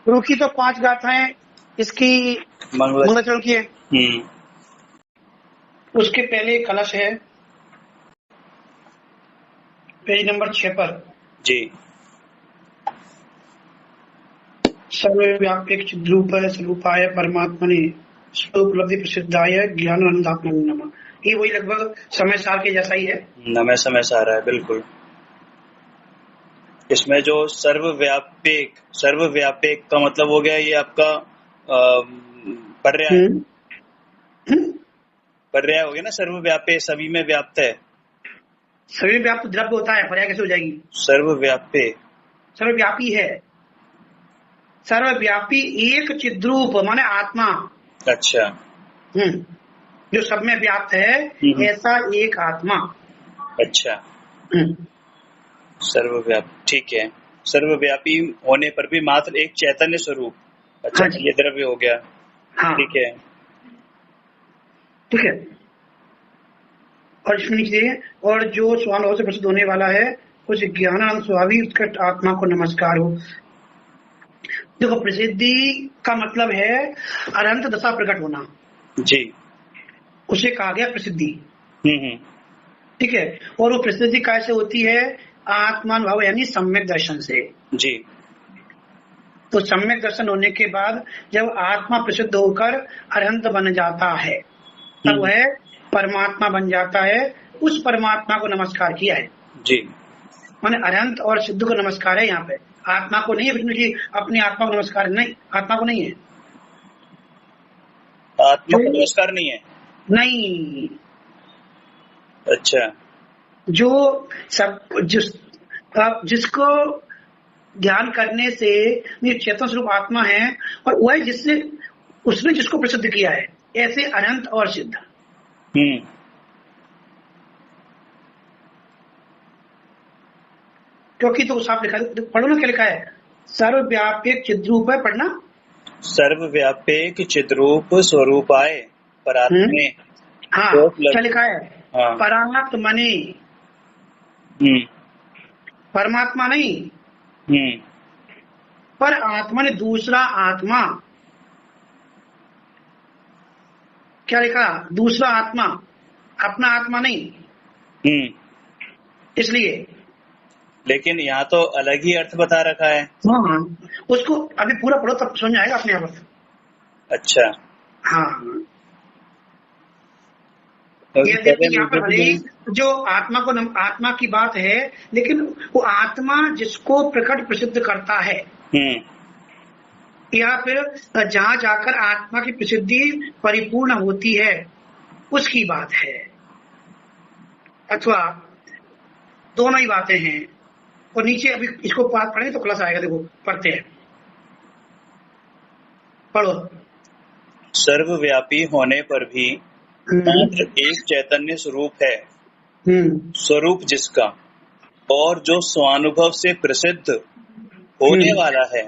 गुरु की तो 5 गाथाएं इसकी मंगलाचरण की है। उसके पहले कलश है, पेज नंबर 6 पर जी। सर्वव्यापक चिद्रूपाय स्वरूपाय परमात्मने स्वरूपलब्धि प्रसिद्धाय ज्ञानानंदात्मा नमः। ये वही लगभग समय सार के जैसा ही है। नमे समय सार है बिल्कुल। इसमें जो सर्वव्यापक का मतलब हो गया, ये आपका पर्याय पर्याय हो गया ना। सर्वव्यापी सभी में व्याप्त है। सभी व्याप्त द्रव्य होता है, पर्याय कैसे हो जाएगी? सर्वव्यापी सर्वव्यापी है, सर्वव्यापी एक चिद्रूप माने आत्मा। अच्छा। जो सब में व्याप्त है ऐसा एक आत्मा। अच्छा। सर्वव्यापी, ठीक है। सर्वव्यापी होने पर भी मात्र एक चैतन्य स्वरूप। अच्छा, ये द्रव्य हो गया। ठीक है, ठीक है। और इसमें नीचे और जो स्वानुभव से प्रसिद्ध होने वाला है उस ज्ञानानंद स्वाभावी उत्कृष्ट आत्मा को नमस्कार हो। देखो, प्रसिद्धि का मतलब है अनंत दशा प्रकट होना जी, उसे कहा गया प्रसिद्धि। ठीक है। और वो प्रसिद्धि कैसे होती है? आत्मानुभव यानी सम्यक दर्शन से। जी। तो सम्यक दर्शन होने के बाद जब आत्मा प्रसिद्ध होकर अनंत बन जाता है तब वह परमात्मा बन जाता है। उस परमात्मा को नमस्कार किया है जी। माने अनंत और सिद्ध को नमस्कार है। यहाँ पे आत्मा को नहीं है विष्णु जी, अपनी आत्मा को नमस्कार नहीं, आत्मा को नहीं है, आत्मा को नमस्कार नहीं है। नहीं। अच्छा। जो सब जिसको ध्यान करने से ये चेतन स्वरूप आत्मा है और वह जिसने उसने जिसको प्रसिद्ध किया है, ऐसे अनंत और सिद्ध। क्योंकि तो साफ लिखा है, पढ़ो ना क्या लिखा है। सर्वव्यापक चिद्रूप है, पढ़ना। सर्वव्यापक चिद्रूप स्वरूपाय परात्मे। हाँ, क्या लिखा है? परात्मने, परमात्मा नहीं। पर आत्मा ने दूसरा आत्मा, क्या लिखा? दूसरा आत्मा, अपना आत्मा नहीं। इसलिए लेकिन यहाँ तो अलग ही अर्थ बता रखा है। हाँ, उसको अभी पूरा पढ़ो तब समझ आएगा अपने आप। अच्छा। हाँ, ये देखिए यहाँ पर भले ही जो आत्मा की बात है, लेकिन वो आत्मा जिसको प्रकट प्रसिद्ध करता है या फिर जहाँ जाकर आत्मा की प्रसिद्धि परिपूर्ण होती है उसकी बात है, अथवा दोनों ही बातें हैं। और नीचे अभी इसको बात पढ़ेंगे तो क्लास आएगा। देखो पढ़ते हैं, पढ़ो। सर्वव्यापी होने पर भी मात्र एक चैतन्य स्वरूप है, स्वरूप जिसका और जो स्वानुभव से प्रसिद्ध होने वाला है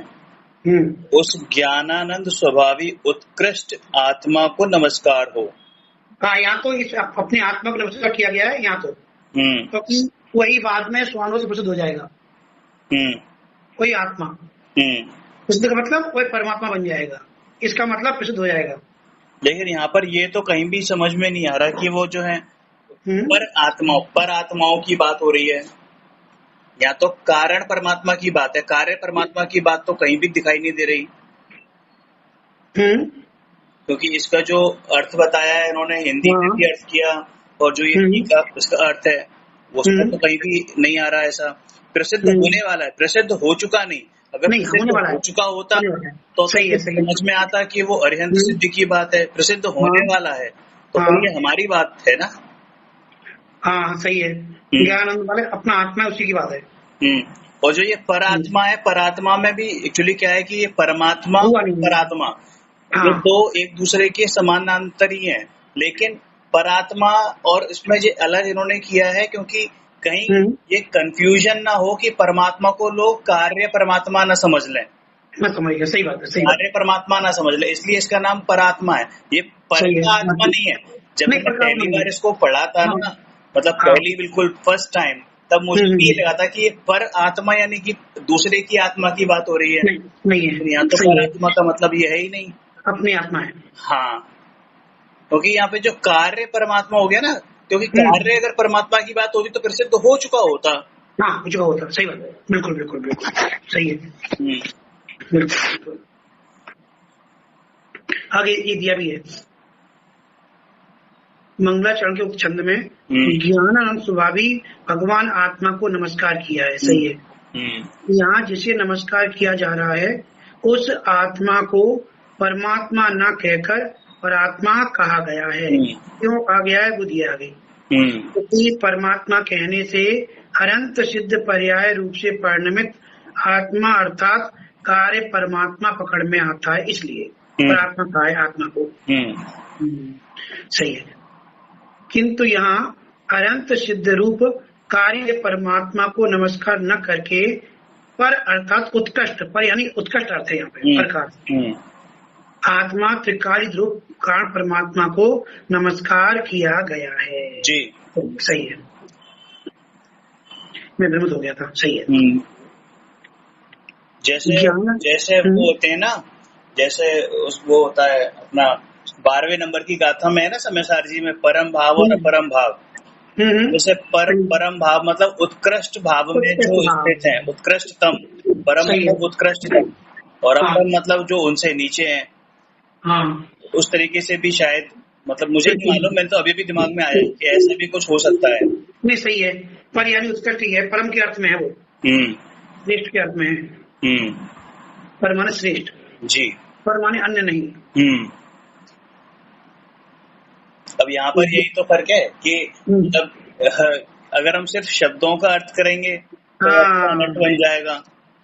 उस ज्ञानानंद स्वभावी उत्कृष्ट आत्मा को नमस्कार हो। हाँ, यहाँ तो इस अपनी आत्मा को नमस्कार किया गया है यहाँ तो, क्योंकि वही बाद में स्वानुभव से प्रसिद्ध हो जाएगा। वही आत्मा, प्रसिद्ध का मतलब वही परमात्मा बन जाएगा, इसका मतलब प्रसिद्ध हो जाएगा। लेकिन यहाँ पर ये तो कहीं भी समझ में नहीं आ रहा कि वो जो है पर आत्माओं की बात हो रही है या तो कारण परमात्मा की बात है। कार्य परमात्मा की बात तो कहीं भी दिखाई नहीं दे रही। क्योंकि इसका जो अर्थ बताया है इन्होंने हिंदी में भी अर्थ किया और जो ये इसका अर्थ है वो तो कहीं भी नहीं आ रहा है ऐसा। प्रसिद्ध होने वाला है, प्रसिद्ध हो चुका नहीं। अगर प्रसिद्ध हो चुका होता तो समझ में आता कि वो अरिहंत सिद्धि की बात है। प्रसिद्ध होने वाला है तो ये हमारी बात है ना। हाँ, सही है। ज्ञानानंद वाले अपना आत्मा है, उसी की बात है। और जो ये परात्मा है, परात्मा में भी एक्चुअली क्या है कि ये परमात्मा परात्मा ये दो एक दूसरे के समानांतर ही हैं। लेकिन परात्मा और इसमें जो अलग इन्होंने किया है क्योंकि कहीं ये कंफ्यूजन ना हो कि परमात्मा को लोग कार्य परमात्मा ना समझ लें। सही बात है, कार्य परमात्मा ना समझ ले, इसलिए इसका नाम परात्मा है। ये परमात्मा नहीं है। जब मैंने पहली बार इसको पढ़ा था ना, मतलब पहली बिल्कुल फर्स्ट टाइम, तब मुझे भी ये लगा था कि ये पर आत्मा यानी कि दूसरे की आत्मा की बात हो रही है, नहीं है, लेकिन यहाँ तो सही पर है, आत्मा का मतलब ये है ही नहीं। अपनी आत्मा है। हाँ, क्योंकि यहाँ पे जो कार्य परमात्मा हो गया ना, क्योंकि कार्य अगर परमात्मा की बात होती तो फिर से तो हो चुका होता। हाँ, कुछ होता, सही बात है, बिल्कुल बिल्कुल बिल्कुल सही है, बिल्कुल बिल्कुल। आगे ये दिया भी है मंगलाचरण के उपछंद में, ज्ञान आनंद स्वभावी भगवान आत्मा को नमस्कार किया है, सही है। यहाँ जिसे नमस्कार किया जा रहा है उस आत्मा को परमात्मा न कहकर परमात्मा कहा गया है। क्यों कहा गया है, वो दिया आगे, क्योंकि परमात्मा कहने से अनंत सिद्ध पर्याय रूप से परिणमित आत्मा अर्थात कार्य परमात्मा पकड़ में आता है, इसलिए परमात्मा कहा है आत्मा को। सही है। किंतु यहाँ अनंत सिद्ध रूप कार्य परमात्मा को नमस्कार न करके पर अर्थात उत्कृष्ट, पर यानी उत्कृष्ट अर्थ है यहाँ पे प्रकार आत्मा त्रिकालिक रूप कारण परमात्मा को नमस्कार किया गया है जी। सही है, मैं भ्रमित हो गया था, सही है। जैसे वो होते हैं ना, जैसे वो होता है अपना 12वें नंबर की गाथा में है ना समयसार जी में, परम भाव और अपरम भाव। जैसे परम भाव मतलब उत्कृष्ट भाव में जो स्थित है, उत्कृष्टतम, परम मतलब उत्कृष्टतम, और अपरम मतलब जो उनसे नीचे है। उस तरीके से भी शायद, मतलब मुझे नहीं मालूम, मैंने तो अभी भी दिमाग में आया कि ऐसा भी कुछ हो सकता है। नहीं, सही है, पर यानी उत्कृष्ट ही है, परम के अर्थ में है वो, श्रेष्ठ के अर्थ में है, पर माने श्रेष्ठ जी, पर माने अन्य नहीं। अब यहाँ पर यही तो फर्क है कि मतलब अगर हम सिर्फ शब्दों का अर्थ करेंगे तो अनर्थ बन जाएगा।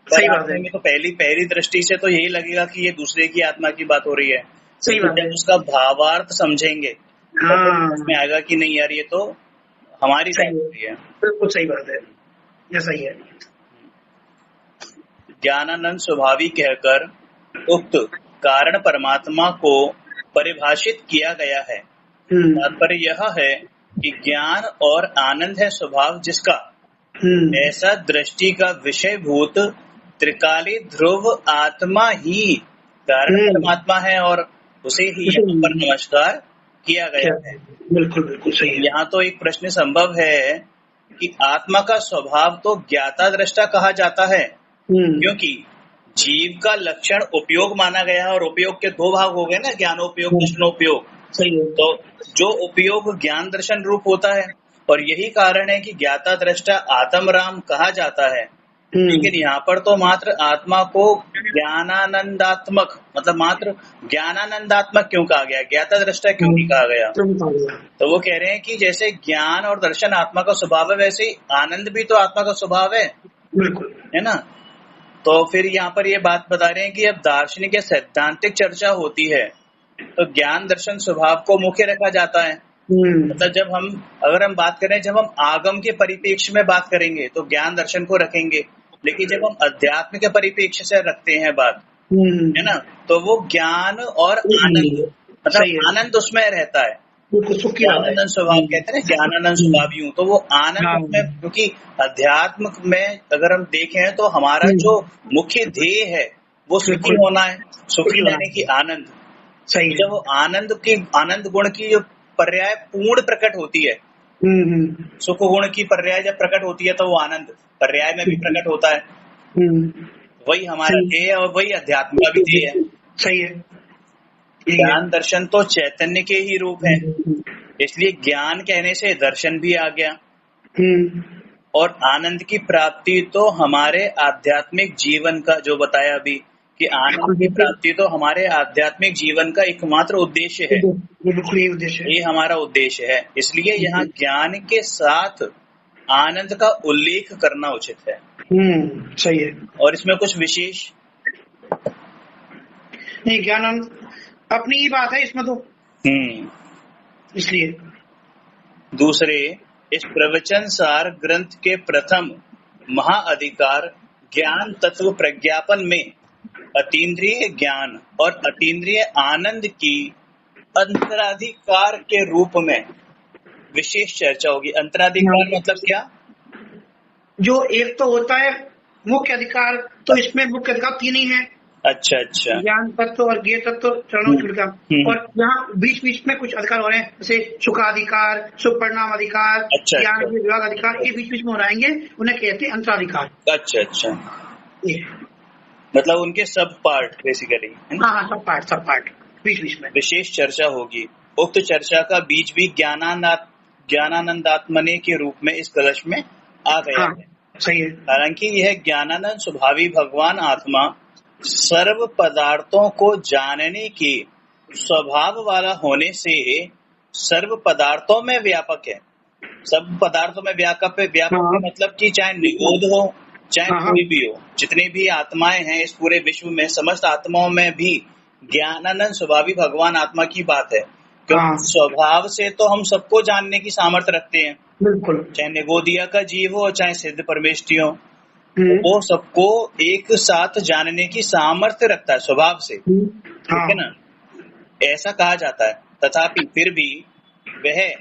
सही बात है। तो पहली दृष्टि से तो यही लगेगा कि ये दूसरे की आत्मा की बात हो रही है। सही बात है। जब उसका भावार्थ समझेंगे तो उसमें आएगा कि नहीं यार, ये तो हमारी बात हो रही है। बिल्कुल सही बात है, ऐसा ही है। ज्ञानानंद स्वभावी कहकर उक्त कारण परमात्मा को परिभाषित किया गया है। तात्पर्य यह है कि ज्ञान और आनंद है स्वभाव जिसका, ऐसा दृष्टि का विषयभूत त्रिकाली ध्रुव आत्मा ही कारण परमात्मा है और उसे ही यहाँ पर नमस्कार किया गया है। बिल्कुल बिल्कुल सही है। यहाँ तो एक प्रश्न संभव है कि आत्मा का स्वभाव तो ज्ञाता दृष्टा कहा जाता है, क्योंकि जीव का लक्षण उपयोग माना गया है, और उपयोग के दो भाग हो गए ना, ज्ञानोपयोग दर्शनोपयोग। तो जो उपयोग ज्ञान दर्शन रूप होता है, और यही कारण है कि ज्ञाता दृष्टा आत्म राम कहा जाता है। लेकिन यहाँ पर तो मात्र आत्मा को ज्ञानानंदात्मक, मतलब मात्र ज्ञानानंदात्मक क्यों कहा गया, ज्ञाता दृष्टा क्यों नहीं कहा गया? तो वो कह रहे हैं कि जैसे ज्ञान और दर्शन आत्मा का स्वभाव है, वैसे ही आनंद भी तो आत्मा का स्वभाव है, बिल्कुल, है ना। तो फिर यहाँ पर ये बात बता रहे हैं कि अब दार्शनिक या सैद्धांतिक चर्चा होती है तो ज्ञान दर्शन स्वभाव को मुख्य रखा जाता है। मतलब अगर हम बात करें, जब हम आगम के परिप्रेक्ष्य में बात करेंगे तो ज्ञान दर्शन को रखेंगे, लेकिन जब हम अध्यात्म के परिप्रेक्ष्य से रखते हैं बात, है ना, तो वो ज्ञान और आनंद, मतलब आनंद उसमें रहता है। ज्ञानानंद स्वभाव कहते हैं, ज्ञानानंद स्वभाव यूं, तो वो आनंद में, क्योंकि अध्यात्म में अगर हम देखें तो हमारा जो मुख्य ध्येय है वो सुखी होना है, सुखी यानी कि आनंद। सही। जब आनंद गुण की जो पर्याय पूर्ण प्रकट होती है, सुख गुण की पर्याय जब प्रकट होती है तो वो आनंद पर्याय में भी प्रकट होता है। वही हमारा ध्येय है और वही अध्यात्म का भी ध्येय है। सही है। ज्ञान दर्शन तो चैतन्य के ही रूप है, इसलिए ज्ञान कहने से दर्शन भी आ गया, और आनंद की प्राप्ति तो हमारे आध्यात्मिक जीवन का, जो बताया अभी कि आनंद की प्राप्ति तो हमारे आध्यात्मिक जीवन का एकमात्र उद्देश्य है। ये हमारा उद्देश्य है, इसलिए यहाँ ज्ञान के साथ आनंद का उल्लेख करना उचित है। सही है। और इसमें कुछ विशेष नहीं, ज्ञान अपनी ही बात है इसमें तो, इसलिए। दूसरे, इस प्रवचन सार ग्रंथ के प्रथम महाअधिकार ज्ञान तत्व प्रज्ञापन में अतीन्द्रिय ज्ञान और अतीन्द्रिय आनंद की अंतराधिकार के रूप में विशेष चर्चा होगी। अंतराधिकार मतलब क्या? जो एक तो होता है मुख्य अधिकार, तो इसमें मुख्य अधिकार 3 ही है, अच्छा अच्छा। ज्ञान तत्व और ज्ञेय तत्व, चरणों की का। और यहाँ बीच बीच में कुछ अधिकार हो रहे हैं, जैसे सुखाधिकार, सुपरिणाम अधिकार, अच्छा ज्ञान अच्छा के विभाग अधिकार, ये बीच बीच में हो रहेंगे, उन्हें कहते हैं अंतराधिकार। अच्छा अच्छा, ये मतलब उनके सब पार्ट बेसिकली है ना। हाँ, सब पार्ट बीच बीच में विशेष चर्चा होगी। उक्त चर्चा का बीज भी ज्ञानानंदात्मने के रूप में इस कलश में आ गया हाँ, है। सही है। हालांकि यह ज्ञानानंद स्वभावी भगवान आत्मा सर्व पदार्थों को जानने के स्वभाव वाला होने से सर्व पदार्थों में व्यापक है। सब पदार्थों में व्यापक है हाँ, मतलब कि चाहे निगोद हो चाहे हाँ, कोई भी हो, जितनी भी आत्माएं हैं इस पूरे विश्व में, समस्त आत्माओं में भी ज्ञानानंद स्वभावी भगवान आत्मा की बात है। क्योंकि हाँ, स्वभाव से तो हम सबको जानने की सामर्थ्य रखते हैं, बिल्कुल। चाहे निगोदिया का जीव हो चाहे सिद्ध परमेष्ठी हो, तो हम्म, वो सबको एक साथ जानने की सामर्थ्य रखता है स्वभाव से, ठीक हाँ, है ना। ऐसा कहा जाता है। तथापि फिर भी वह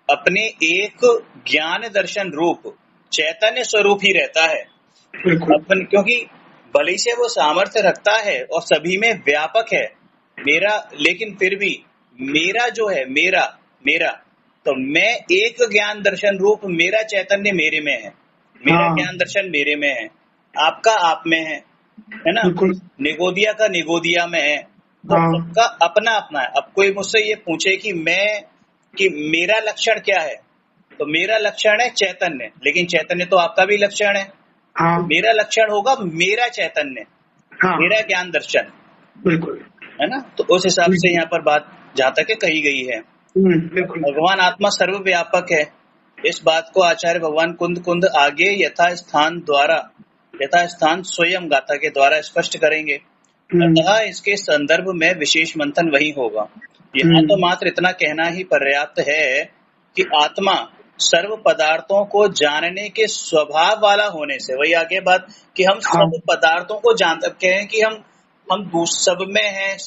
अपने एक ज्ञान दर्शन रूप चैतन्य स्वरूप ही रहता है। बिल्कुल। अपन क्योंकि भले से वो सामर्थ्य रखता है और सभी में व्यापक है मेरा, लेकिन फिर भी मेरा जो है मेरा मेरा तो मैं एक ज्ञान दर्शन रूप, मेरा चैतन्य मेरे में है, मेरा हाँ, ज्ञान दर्शन मेरे में है, आपका आप में है ना। बिल्कुल। निगोदिया का निगोदिया में है, तो हाँ, सबका अपना अपना है। अब कोई मुझसे ये पूछे कि मेरा लक्षण क्या है, तो मेरा लक्षण है चैतन्य, लेकिन चैतन्य तो आपका भी लक्षण है। हाँ, तो मेरा लक्षण होगा मेरा चैतन्य, हाँ, मेरा ज्ञान दर्शन, बिल्कुल। है ना। तो उस हिसाब से यहाँ पर बात जहाँ तक है कही गई है। बिल्कुल। भगवान आत्मा सर्वव्यापक है। इस बात को आचार्य भगवान कुंद कुंद आगे यथा स्थान स्वयं गाथा के द्वारा स्पष्ट करेंगे। अतः इसके संदर्भ में विशेष मंथन वही होगा। यहाँ तो मात्र इतना कहना ही पर्याप्त है कि आत्मा सर्व पदार्थों को जानने के स्वभाव वाला होने से, वही आगे बात कि हम हाँ, सब पदार्थों को जान सकते हैं कि हम सब में हैं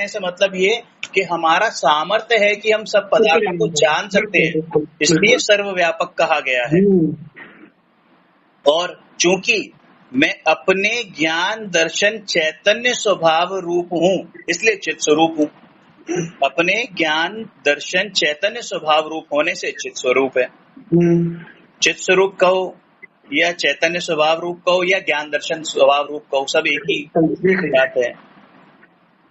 से मतलब ये कि हमारा सामर्थ्य है कि हम सब पदार्थों को जान सकते बिल्कुल, हैं, बिल्कुल, इसलिए बिल्कुल। सर्वव्यापक कहा गया है। और चूंकि मैं अपने ज्ञान दर्शन चैतन्य स्वभाव रूप हूँ, इसलिए चित स्वरूप हूँ। अपने ज्ञान दर्शन चैतन्य स्वभाव रूप होने से चित स्वरूप है। चित स्वरूप कहो या चैतन्य स्वभाव रूप कहो या ज्ञान दर्शन स्वभाव रूप कहो, सब एक ही बात है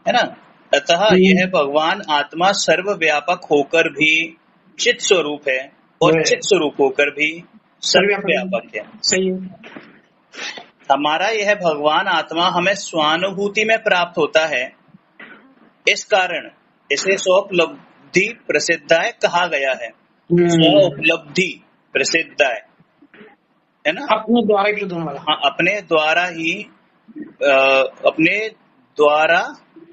ना। अतः यह भगवान आत्मा सर्वव्यापक होकर भी चित स्वरूप है और चित स्वरूप होकर भी सर्वव्यापक है। सही है। हमारा यह भगवान आत्मा हमें स्वानुभूति में प्राप्त होता है, इस कारण इसे स्वोपलब्धि प्रसिद्धाय कहा गया है। स्वोपलब्धि प्रसिद्धाय, है ना। अपने द्वारा ही प्रसिद्ध होने वाला। हाँ, अपने द्वारा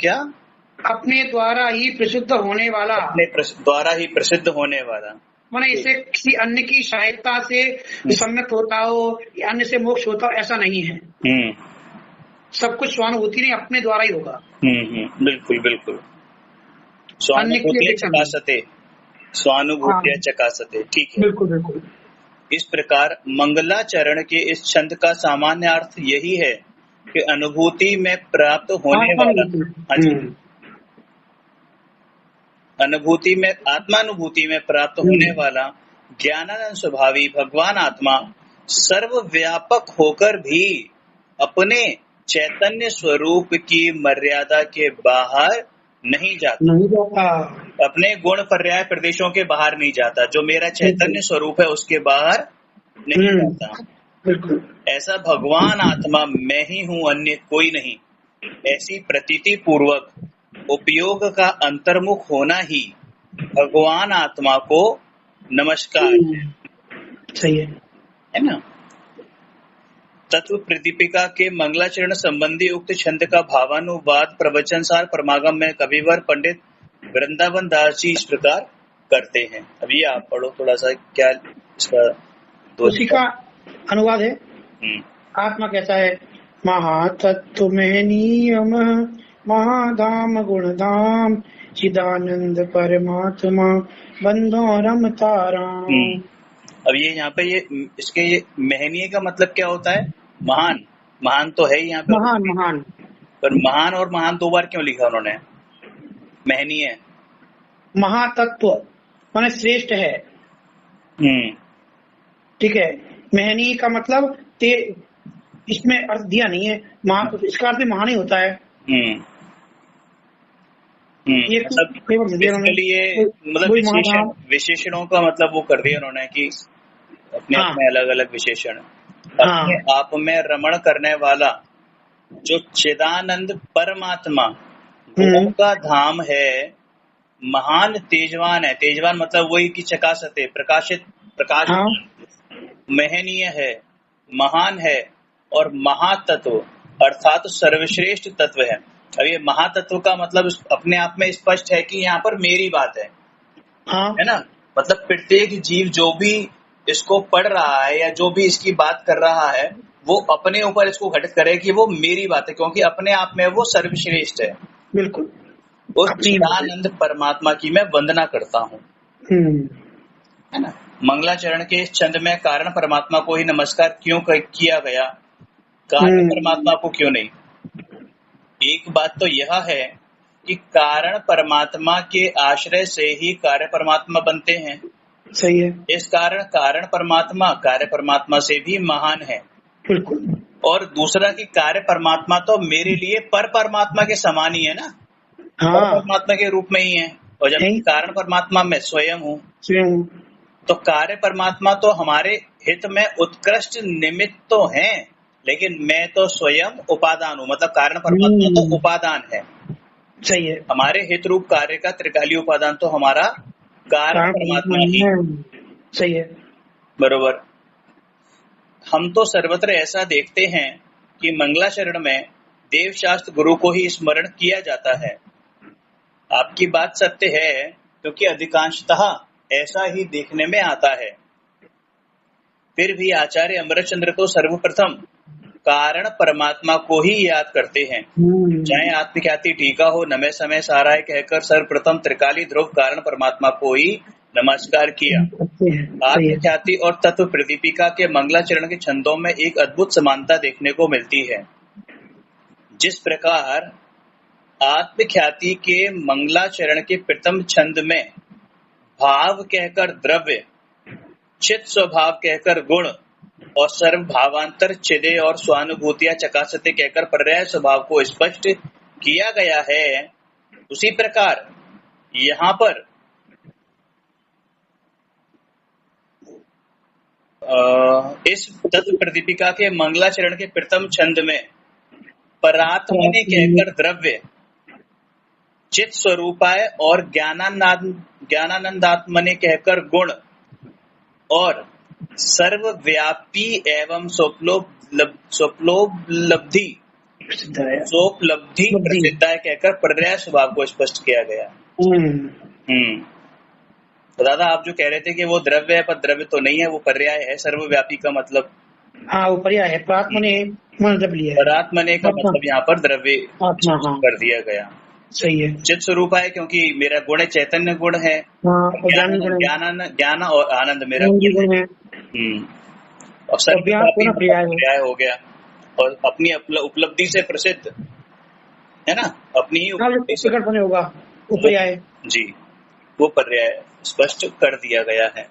क्या, अपने द्वारा ही प्रसिद्ध होने वाला, अपने द्वारा ही प्रसिद्ध होने वाला, माने इसे किसी अन्य की सहायता से सम्यक होता हो या अन्य से मोक्ष होता हो, ऐसा नहीं है। सब कुछ स्वानुभूति नहीं, अपने द्वारा ही होगा। बिल्कुल बिल्कुल। स्वानुभूतियां चकासते, ठीक है। बिल्कुल बिल्कुल। इस प्रकार मंगलाचरण के इस छंद का सामान्य अर्थ यही है कि अनुभूति में प्राप्त होने वाला, आत्मानुभूति में प्राप्त होने वाला ज्ञानानंद स्वभावी भगवान आत्मा सर्वव्यापक होकर भी अपने चैतन्य स्वरूप की मर्यादा के बाहर नहीं जाता, अपने गुण पर्याय प्रदेशों के बाहर नहीं जाता, जो मेरा चैतन्य स्वरूप है उसके बाहर नहीं जाता। ऐसा भगवान आत्मा मैं ही हूँ, अन्य कोई नहीं, ऐसी प्रतीति पूर्वक उपयोग का अंतर्मुख होना ही भगवान आत्मा को नमस्कार सही है ना। तत्व प्रदीपिका के मंगलाचरण संबंधी उक्त छंद का भावानुवाद प्रवचनसार परमागम में कविवर पंडित वृंदावन दास जी इस प्रकार करते हैं। अभी आप पढ़ो थोड़ा सा, क्या इसका उसी का अनुवाद है। आत्मा कैसा है? महातत्व में नियम महाधाम गुणधाम चिदानंद परमात्मा बंधो रमता राम। अब ये यहाँ पे ये महनीय का मतलब क्या होता है? महान। महान तो है ही यहाँ पे, महान महान पर महान और महान 2 बार क्यों लिखा उन्होंने? महनीय। महातत्व माने श्रेष्ठ है, ठीक है। महनीय का मतलब इसमें अर्थ दिया नहीं है, इसका अर्थ भी महान ही होता है। ये मतलब बेसिकली ये मतलब विशेषणों का मतलब वो कर दिया उन्होंने कि अपने आप में अलग अलग विशेषण, अपने आप में रमण करने वाला जो चिदानंद परमात्मा गुणों का धाम है, महान तेजवान है। तेजवान मतलब वही की चकासते प्रकाशित प्रकाश, महनीय है, महान है और महातत्व अर्थात सर्वश्रेष्ठ तत्व है। अब ये महातत्व का मतलब अपने आप में स्पष्ट है कि यहाँ पर मेरी बात है, है ना। मतलब प्रत्येक जीव जो भी इसको पढ़ रहा है या जो भी इसकी बात कर रहा है वो अपने ऊपर इसको घटित करे कि वो मेरी बात है, क्योंकि अपने आप में वो सर्वश्रेष्ठ है। बिल्कुल। उस चिदानंद परमात्मा की मैं वंदना करता हूँ, है ना। मंगलाचरण के इस छंद में कारण परमात्मा को ही नमस्कार क्यों किया गया, कार्य परमात्मा को क्यों नहीं? एक बात तो यह है कि कारण परमात्मा के आश्रय से ही कार्य परमात्मा बनते हैं, सही है। इस कारण परमात्मा कार्य परमात्मा से भी महान है। बिल्कुल। और दूसरा कि कार्य परमात्मा तो मेरे लिए पर परमात्मा के समान ही है ना, पर परमात्मा के रूप में ही है। और जब कारण परमात्मा मैं स्वयं हूँ, तो कार्य परमात्मा तो हमारे हित में उत्कृष्ट निमित्त तो हैं, लेकिन मैं तो स्वयं उपादान हूँ। मतलब कारण परमात्मा तो उपादान है, सही है। हमारे हित रूप कार्य का त्रिकालीय उपादान तो हमारा कारण परमात्मा ही, सही है। बरोबर। हम तो सर्वत्र ऐसा देखते हैं कि मंगलाचरण में देव शास्त्र गुरु को ही स्मरण किया जाता है। आपकी बात सत्य है, क्योंकि अधिकांशतः ऐसा ही देखने में आता है। फिर भी आचार्य अमरचंद्र तो सर्वप्रथम कारण परमात्मा को ही याद करते हैं। चाहे आत्मख्याति टीका हो नमे समय साराय कहकर सर्वप्रथम त्रिकाली ध्रुव कारण परमात्मा को ही नमस्कार किया। आत्मख्याति और तत्व प्रदीपिका के मंगलाचरण के छंदों में एक अद्भुत समानता देखने को मिलती है। जिस प्रकार आत्मख्याति के मंगलाचरण के प्रथम छंद में भाव कहकर द्रव्य, चित स्वभाव कहकर गुण और सर्व भावांतर चिदे और स्वानुभूतियां चकासते कहकर पर्याय स्वभाव को स्पष्ट किया गया है, उसी प्रकार यहाँ पर इस तत्व प्रदीपिका के मंगलाचरण के प्रथम छंद में परात्मने कहकर द्रव्य, चित स्वरूपाय और ज्ञानानंदात्मने कहकर गुण और सर्वव्यापी एवं सोपलब्धि प्रसिद्ध है कहकर पर्याय स्वभाव को स्पष्ट किया गया। तो दादा आप जो कह रहे थे कि वो द्रव्य है, पर द्रव्य तो नहीं है, वो पर्याय है। सर्वव्यापी का मतलब वो पर्याय है, परात्मने परात्मने का मतलब यहाँ पर द्रव्य कर दिया गया। सही है। चित स्वरूप है क्योंकि मेरा गुण चैतन्य गुण है, ज्ञान और आनंद मेरा गुण है। और सर्वव्यापी पर्याय हो गया और अपनी उपलब्धि से प्रसिद्ध है ना, अपनी ही उपलब्धि से होगा पर्याय जी, वो पर्याय स्पष्ट कर दिया गया है।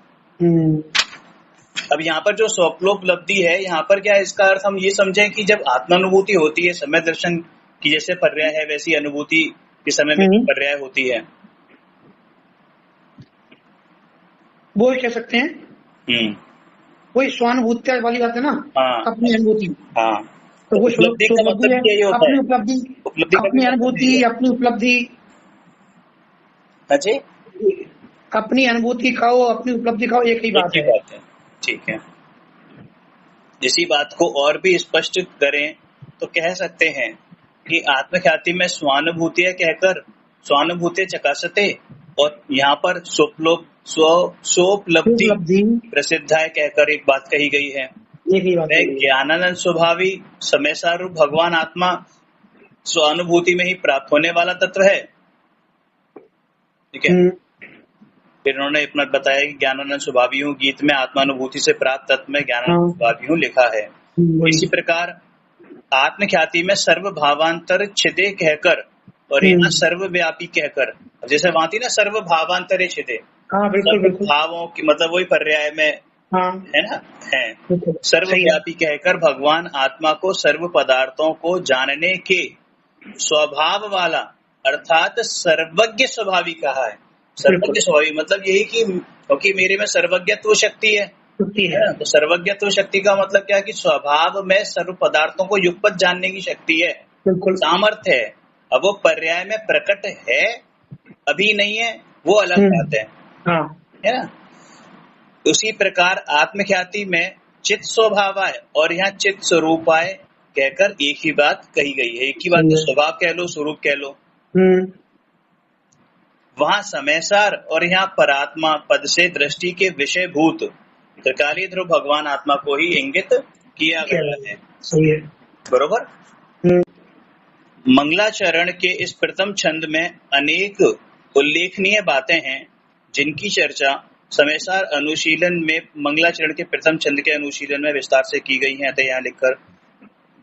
अब यहाँ पर जो स्वप्नोपलब्धि है, यहाँ पर क्या इसका अर्थ हम ये समझें कि जब आत्मानुभूति होती है, समय दर्शन की जैसे पर्याय है वैसी अनुभूति के समय में पर्याय होती है, वो कह सकते हैं। वही स्वानुभूति वाली बात है ना। अपनी अनुभूति। तो वो उपलब्धि का मतलब यही होता है, उपलब्धि, अपनी अनुभूति, अपनी उपलब्धि। अच्छा, अपनी अनुभूति खाओ, अपनी उपलब्धि खाओ, एक ही बात है। ठीक है। इसी बात को और भी स्पष्ट करें तो कह सकते हैं कि आत्मख्याति में स्वानुभूतियां कहकर स्वानुभूति चकासते और यहाँ पर सोपलब्धि प्रसिद्ध है कहकर एक बात कही गई है। ज्ञानानंद स्वभावी समय सारूप भगवान आत्मा स्वानुभूति में ही प्राप्त होने वाला तत्व है। ठीक है। फिर उन्होंने अपना बताया कि ज्ञानानंद स्वभावी हूँ गीत में आत्मानुभूति से प्राप्त तत्व में ज्ञानानंद स्वभावी हूँ लिखा है। इसी प्रकार आत्मख्याति में सर्व भावांतर छिदे कहकर और यहाँ सर्वव्यापी कहकर, जैसे वहां थी ना सर्व भावांतरे छिदे, सर्व भावों की मतलब वही पर्याय में है ना, है सर्वव्यापी कहकर भगवान आत्मा को सर्व पदार्थों को जानने के स्वभाव वाला अर्थात सर्वज्ञ स्वभावी कहा है। सर्वज्ञ स्वभावी मतलब यही कि क्योंकि मेरे में सर्वज्ञत्व शक्ति है तो सर्वज्ञत्व शक्ति का मतलब क्या है कि स्वभाव में सर्व पदार्थों को युगपत जानने की शक्ति है, सामर्थ्य है। अब वो पर्याय में प्रकट है अभी नहीं है वो अलग बात है ना। उसी प्रकार आत्मख्याति में चित स्वभावाय और यहाँ चित स्वरूपाय कहकर एक ही बात कही गई है। एक ही बात स्वभाव कह लो स्वरूप कह लो। वहां समयसार और यहाँ परात्मा पद से दृष्टि के विषय भूत त्रिकालीय ध्रुव भगवान आत्मा को ही इंगित किया गया है। सही है, बरोबर। मंगलाचरण के इस प्रथम छंद में अनेक उल्लेखनीय बातें हैं जिनकी चर्चा समयसार अनुशीलन में मंगलाचरण के प्रथम छंद के अनुशीलन में विस्तार से की गई है। तो यहाँ लिखकर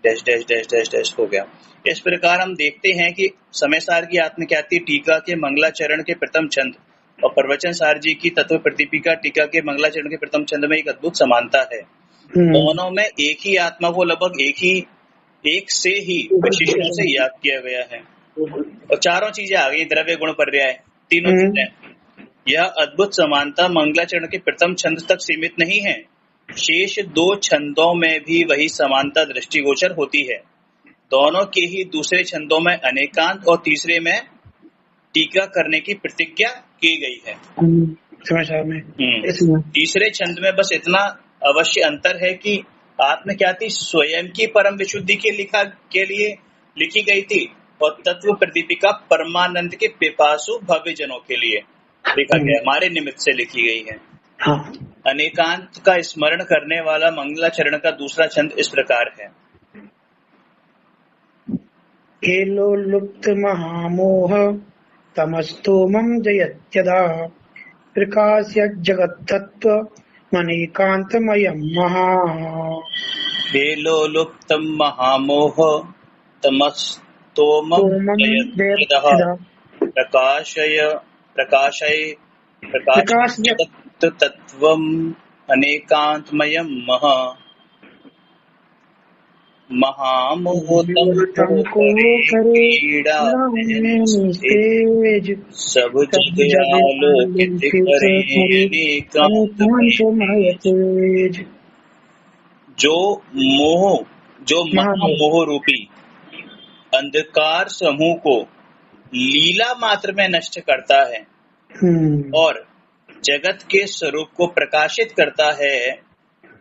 dash dash dash dash dash हो गया। इस प्रकार हम देखते हैं कि समयसार की आत्मख्याति टीका के मंगलाचरण के प्रथम छंद और प्रवचन सार जी की तत्व प्रतिपिका टीका के मंगलाचरण के प्रथम छंद में एक अद्भुत समानता है। दोनों में एक ही आत्मा को लगभग एक से ही विशेषणों से याद किया गया है और चारों चीजें आ गई, द्रव्य गुण पर्याय तीनों चीजें। यह अद्भुत समानता मंगलाचरण के प्रथम छंद तक सीमित नहीं है, शेष दो छंदों में भी वही समानता दृष्टिगोचर होती है। दोनों के ही दूसरे छंदों में अनेकांत और तीसरे में टीका करने की प्रतिज्ञा की गई है। तीसरे छंद में बस इतना अवश्य अंतर है कि आत्मख्याति स्वयं की परम विशुद्धि के लिए लिखी गई थी और तत्व प्रदीपिका परमानंद के पिपासु भव्य जनों के लिए लिखा गया, हमारे निमित्त से लिखी गई है। अनेकांत का स्मरण करने वाला मंगलाचरण का दूसरा छंद इस प्रकार है। केलो लुप्त महामोह तमस्तोमं जयत्यदा प्रकाश्य जगत तत्व मनेकांतमयं महा। केलो लुप्त महामोह तमस्तोमं जयत्यदा प्रकाशय तत्वम् अनेकांतमयम् महामोहतम को करे सब जग आलोकित करे अनेकांतमय तेज। जो महामोह रूपी अंधकार समूह को लीला मात्र में नष्ट करता है और जगत के स्वरूप को प्रकाशित करता है,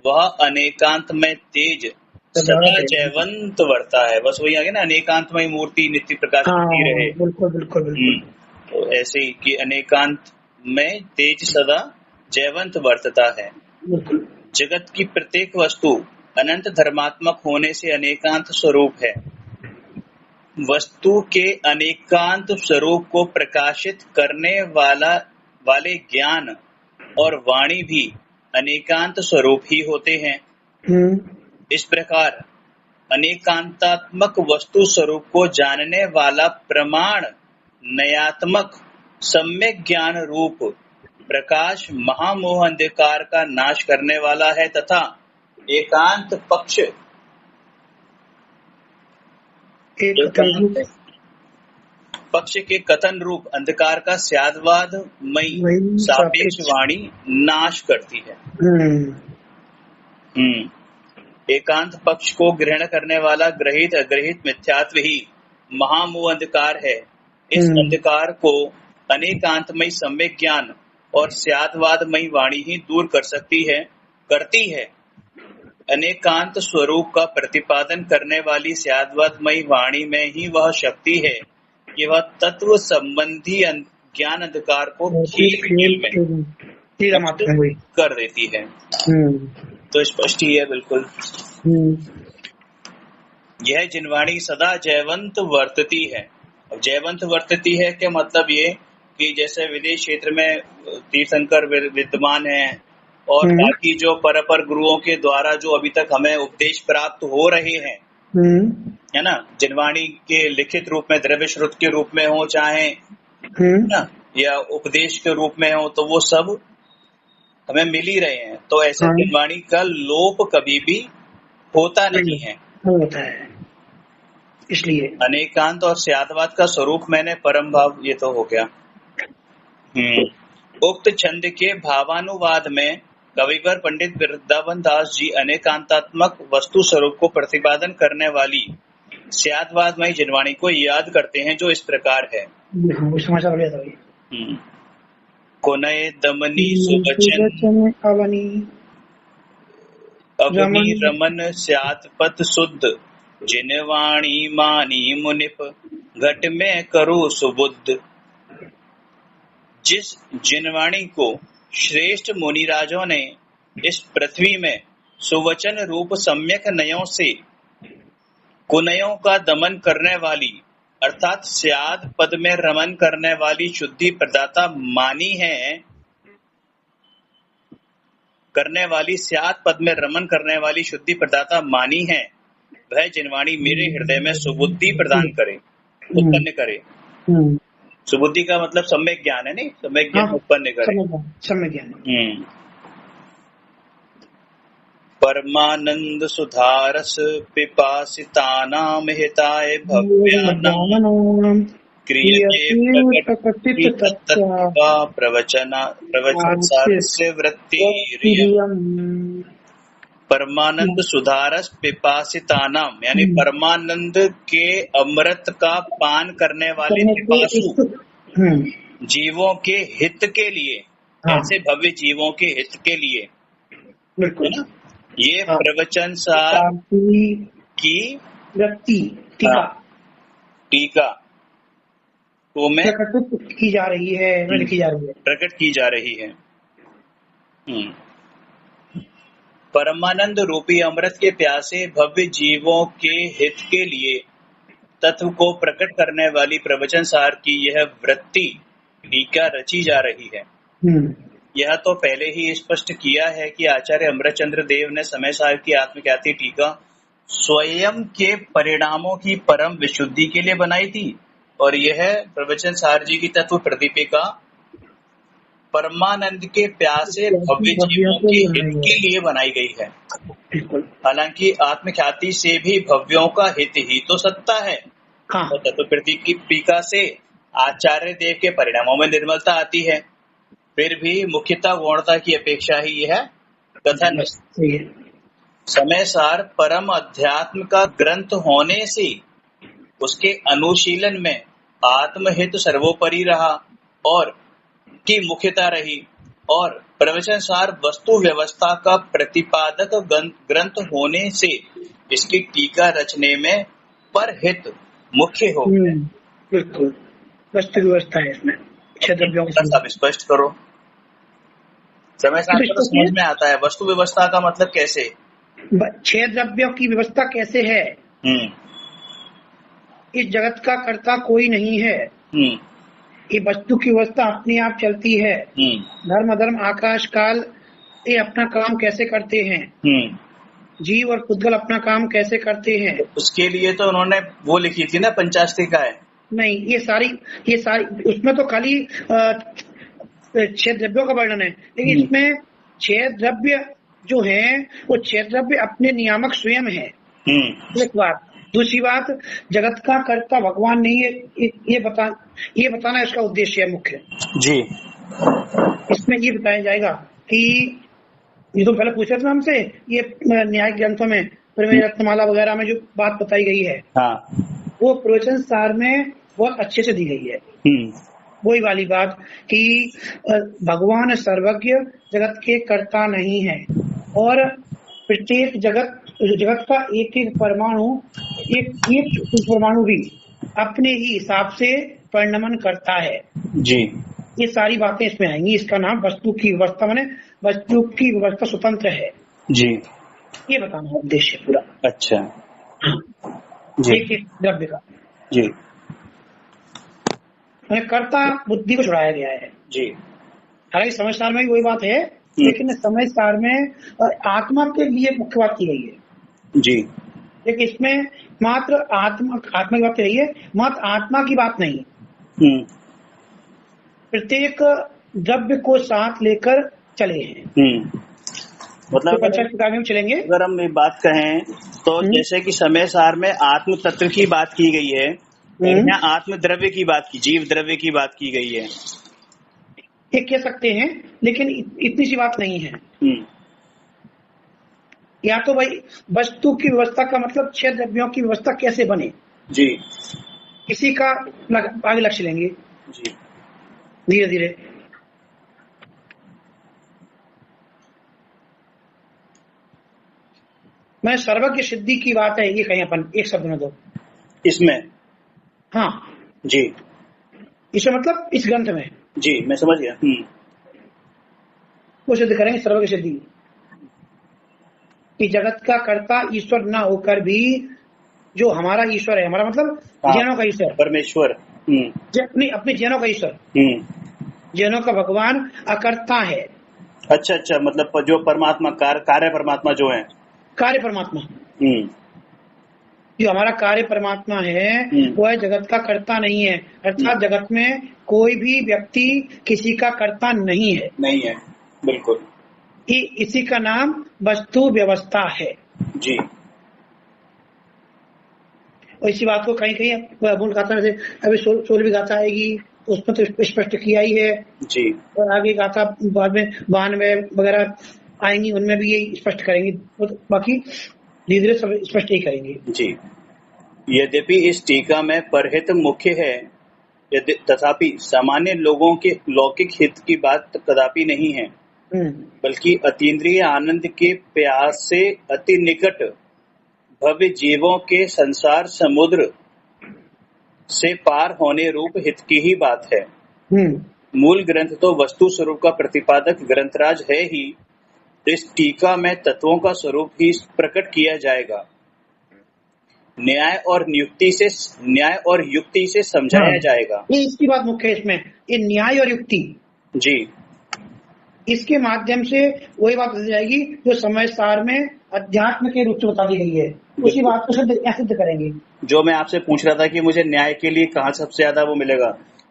वह अनेकांतमय तेज सदा जयवंत वर्ता है। बस वही आगे ना, अनेकांतमय मूर्ति नित्य प्रकाशित होती रहे। बिल्कुल। तो ऐसे ही कि अनेकांत में तेज सदा जयवंत वर्तता है। जगत की प्रत्येक वस्तु अनंत धर्मात्मक होने से अनेकांत स्वरूप है। वस्तु के अनेकांत स्वरूप को प्रकाशित करने वाले ज्ञान और वाणी भी अनेकांत स्वरूप ही होते हैं। इस प्रकार अनेकांतात्मक वस्तु स्वरूप को जानने वाला प्रमाण नयात्मक सम्यक ज्ञान रूप प्रकाश महामोह अंधकार का नाश करने वाला है तथा एकांत पक्ष के कथन रूप अंधकार का स्यादवाद मई सापेक्ष वाणी नाश करती है। एकांत पक्ष को ग्रहण करने वाला ग्रहित अग्रहित मिथ्यात्व ही महामोह अंधकार है। इस अंधकार को अनेकांतमय सम्यक ज्ञान और स्यादवादमयी वाणी ही दूर करती है। अनेकांत स्वरूप का प्रतिपादन करने वाली स्यादवादमयी वाणी में ही वह शक्ति है कि वह तत्व संबंधी ज्ञान अंधकार को खेल में कर देती है। तो स्पष्ट ही है बिल्कुल। यह जिनवाणी सदा जयवंत वर्तती है। अब जयवंत वर्तती है क्या मतलब ये कि जैसे विदेश क्षेत्र में तीर्थंकर विद्यमान हैं और बाकी जो परपर गुरुओं के द्वारा जो अभी तक हमें उपदेश प्राप्त हो रहे हैं, है ना, जिनवाणी के लिखित रूप में, द्रव्य श्रुत के रूप में हो चाहे ना, या उपदेश के रूप में हो, तो वो सब हमें मिल ही रहे हैं। तो ऐसे जिनवाणी का लोप कभी भी होता नहीं है, होता है। इसलिए अनेकांत और स्यादवाद का स्वरूप मैंने परम भाव, ये तो हो गया। उक्त छंद के भावानुवाद में कविवर पंडित वृंदावन दास जी अनेकांतात्मक वस्तु स्वरूप को प्रतिपादन करने वाली स्यादवादमयी जिनवाणी को याद करते हैं, जो इस प्रकार है। कोनय दमनी सुवचन अवनी रमन स्यादपत शुद्ध, जिनवाणी मानी मुनिप घट में करो सुबुद्ध। जिस जिनवाणी को श्रेष्ठ मुनिराजों ने इस पृथ्वी में सुवचन रूप सम्यक नयों से कुनयों का दमन करने वाली, अर्थात स्याद पद में रमन करने वाली शुद्धि प्रदाता मानी है, करने वाली स्याद पद में रमन करने वाली शुद्धि प्रदाता मानी है, वह जिनवाणी मेरे हृदय में सुबुद्धि प्रदान करे, उत्पन्न करे। सुबुद्धि का मतलब सम्यक ज्ञान है, नहीं, सम्यक ज्ञान उत्पन्न करे, सम्यक ज्ञान। परमानंद सुधारस पिपासितानां हिताय भव्यानां क्रियते प्रकटितत्वा प्रवचनसारस्य वृत्तिरियम्। परमानंद सुधारस पिपासितानां, यानी परमानंद के अमृत का पान करने वाले पिपासु जीवों के हित के लिए, ऐसे भव्य जीवों के हित के लिए, है ना, ये प्रवचन सार की टीका तो में प्रकट की जा रही है, प्रकट की जा रही है। परमानंद रूपी अमृत के प्यासे भव्य जीवों के हित के लिए तत्व को प्रकट करने वाली प्रवचन सार की यह वृत्ति टीका रची जा रही है। यह तो पहले ही स्पष्ट किया है कि आचार्य अमृतचंद्र देव ने समय सार की आत्मख्याति टीका स्वयं के परिणामों की परम विशुद्धि के लिए बनाई थी, और यह प्रवचन सार जी की तत्व प्रदीपिका परमानंद के प्यासे भव्य जीवों के हित के लिए बनाई गई है। हालांकि आत्मख्याति से भी भव्यों का हित ही तो सत्ता है, तो तत्व प्रदीपिका से आचार्य देव के परिणामों में निर्मलता आती है। फिर भी मुख्यता गौणता की अपेक्षा ही यह कथन समय सार परम अध्यात्म का ग्रंथ होने से उसके अनुशीलन में आत्महित सर्वोपरि रहा और की मुख्यता रही, और प्रवचन सार वस्तु व्यवस्था का प्रतिपादक ग्रंथ होने से इसकी टीका रचने में परहित मुख्य हो गया। बिल्कुल वस्तु व्यवस्था है इसमें। सब स्पष्ट करो। समय सार को समझ में आता है, वस्तु व्यवस्था का मतलब कैसे, छह द्रव्यों की व्यवस्था कैसे है। इस जगत का कर्ता कोई नहीं है, ये वस्तु की व्यवस्था अपने आप चलती है। धर्म अधर्म आकाश काल ये अपना काम कैसे करते हैं, जीव और पुद्गल अपना काम कैसे करते हैं। उसके लिए तो उन्होंने वो लिखी थी ना पंचाष्टिका है। नहीं, ये सारी उसमें तो खाली 6 द्रव्यों का वर्णन है, लेकिन इसमें 6 द्रव्य जो हैं वो 6 द्रव्य अपने नियामक स्वयं है। एक बात। दूसरी बात, जगत का कर्ता भगवान नहीं है, ये बताना इसका उद्देश्य है मुख्य जी। इसमें ये बताया जाएगा कि ये तो पहले पूछे थे हमसे, ये न्यायिक ग्रंथों में प्रमेय रत्नमाला वगैरह में जो बात बताई गई है, वो प्रवचन सार में बहुत अच्छे से दी गई है। वही वाली बात कि भगवान सर्वज्ञ जगत के कर्ता नहीं है, और प्रत्येक जगत का एक एक परमाणु भी अपने ही हिसाब से परिणमन करता है जी। ये सारी बातें इसमें आएंगी। इसका नाम वस्तु की व्यवस्था, माने वस्तु की व्यवस्था स्वतंत्र है जी, ये बताना उद्देश्य पूरा। अच्छा जी। एक द्रव्य का जी। कर्ता बुद्धि को छुड़ाया गया है जी हालांकि समय सार में भी वही बात है, लेकिन समय सार में आत्मा के लिए मुख्य बात की गई है जी लेकिन इसमें मात्र आत्मा की बात रही है, मात्र आत्मा की बात नहीं। प्रत्येक द्रव्य को साथ लेकर चले हैं। मतलब तो पंचायत प्रकार में चलेंगे। अगर हम ये बात कहें तो जैसे कि समय सार में आत्म तत्व की बात की गई है और यहाँ आत्म द्रव्य की बात की, जीव द्रव्य की बात की गई है, ये कह सकते हैं, लेकिन इतनी सी बात नहीं है। या तो भाई वस्तु की व्यवस्था का मतलब 6 द्रव्यों की व्यवस्था कैसे बने जी, इसी का आगे लक्ष्य लेंगे जी धीरे धीरे। मैं सर्वज्ञ सिद्धि की बात है ये कहें अपन एक शब्द में दो इसमें। हाँ जी, इसमें मतलब इस ग्रंथ में। जी मैं समझ गया। वो सिद्ध करेंगे सर्वज्ञ सिद्धि कि जगत का कर्ता ईश्वर न होकर भी जो हमारा ईश्वर है, हमारा मतलब जैनों का ईश्वर, परमेश्वर, अपने जैनों का ईश्वर, जैनों का भगवान अकर्ता है। अच्छा, मतलब जो परमात्मा कार्य परमात्मा जो है, कार्य परमात्मा जो हमारा कार्य परमात्मा है वो है जगत का कर्ता नहीं है, अर्थात जगत में कोई भी व्यक्ति किसी का कर्ता नहीं है। बिल्कुल। इसी का नाम वस्तु व्यवस्था है जी। और इसी बात को कहीं कहीं मूल गाथा में से अभी 16वीं गाथा आएगी उसमें तो स्पष्ट किया ही है जी, और आगे गाथा बाद में 92 वगैरह आएंगी उनमें भी यही स्पष्ट करेंगे, बाकी धीरे धीरे सब स्पष्ट ही करेंगे। जी, यद्यपि इस टीका में परहित मुख्य है, तथापि सामान्य लोगों के लौकिक हित की बात कदापि नहीं है, बल्कि अतीन्द्रिय आनंद के प्यास से अति निकट भव्य जीवों के संसार समुद्र से पार होने रूप हित की ही बात है। मूल ग्रंथ तो वस्तु स्वरूप का प्रतिपादक ग्रंथराज है ही, इस टीका में तत्वों का स्वरूप ही प्रकट किया जाएगा। न्याय और युक्ति से समझाया जाएगा। ये इसकी बात मुख्य है इसमें, ये न्याय और युक्ति जी, इसके माध्यम से वही बात बताई जाएगी जो समय सार में अध्यात्म के रूप से बता दी गई है, उसी बात को सिद्ध करेंगे। जो मैं आपसे पूछ रहा था कि मुझे न्याय के लिए कहाँ सबसे ज्यादा वो मिलेगा,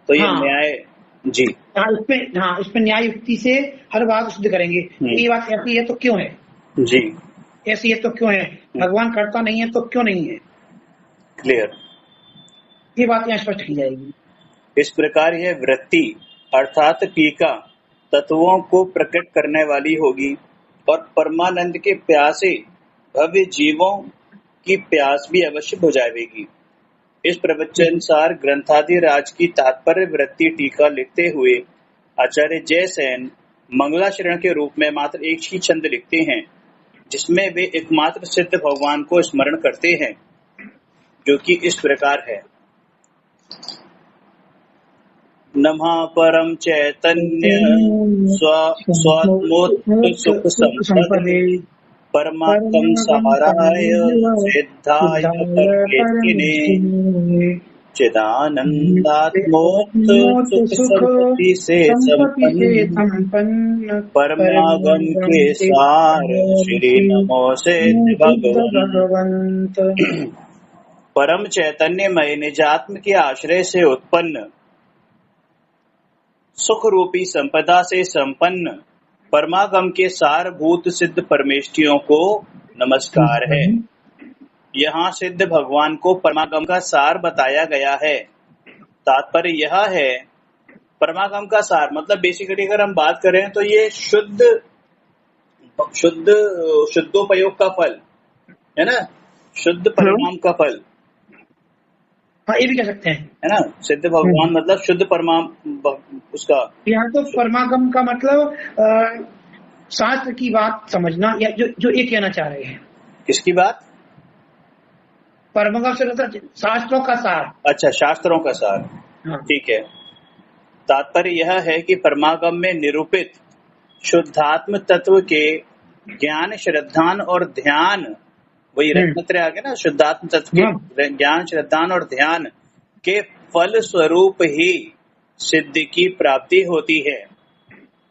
तो ये न्याय। जी इसमें न्याय युक्ति से हर बात सिद्ध करेंगे। ये बात ऐसी है तो क्यों है, जी ऐसी है तो क्यों है, भगवान करता नहीं है तो क्यों नहीं है, क्लियर, ये बात यहाँ स्पष्ट की जाएगी। इस प्रकार यह वृत्ति अर्थात टीका तत्वों को प्रकट करने वाली होगी और परमानंद के प्यासे भव्य जीवों की प्यास भी अवश्य बुझाएगी। इस प्रवचनानुसार ग्रंथाधिराज की तात्पर्य वृत्ति टीका लिखते हुए आचार्य जयसेन मंगलाचरण के रूप में मात्र एक ही छंद लिखते हैं, जिसमें वे एकमात्र सिद्ध भगवान को स्मरण करते हैं, जो कि इस प्रकार है। नमः परम चैतन्य स्वात्मोत्थ सुख संपदे परमात्म सहाराय सिद्धाय परमेष्ठिने चिदानंदात्मोत्थ सुख संपत्ति से संपन्न परमागम के सार श्री नमो से भगवंत। परम चैतन्यमय निजात्म के आश्रय से उत्पन्न सुख रूपी संपदा से संपन्न परमागम के सारभूत सिद्ध परमेष्ठियों को नमस्कार है। यहाँ सिद्ध भगवान को परमागम का सार बताया गया है। तात्पर्य यह है, परमागम का सार मतलब बेसिकली अगर हम बात करें तो ये शुद्धोपयोग का फल है ना, शुद्ध परिणाम का फल, हाँ ये भी कह सकते हैं, है ना। सिद्ध भगवान मतलब शुद्ध परमाम उसका। यहाँ तो परमागम का मतलब शास्त्र की बात समझना, या जो ये कहना चाह रहे हैं। किसकी बात? परमागम से मतलब शास्त्रों का सार। अच्छा, शास्त्रों का सार, ठीक है। तात्पर्य यह है कि परमागम में निरूपित शुद्धात्म तत्व के ज्ञान, श्रद्धान और ध्यान, वही रत्नत्रय आ गया ना, शुद्धात्म तत्व के ज्ञान, श्रद्धान और ध्यान के फल स्वरूप ही सिद्धि की प्राप्ति होती है।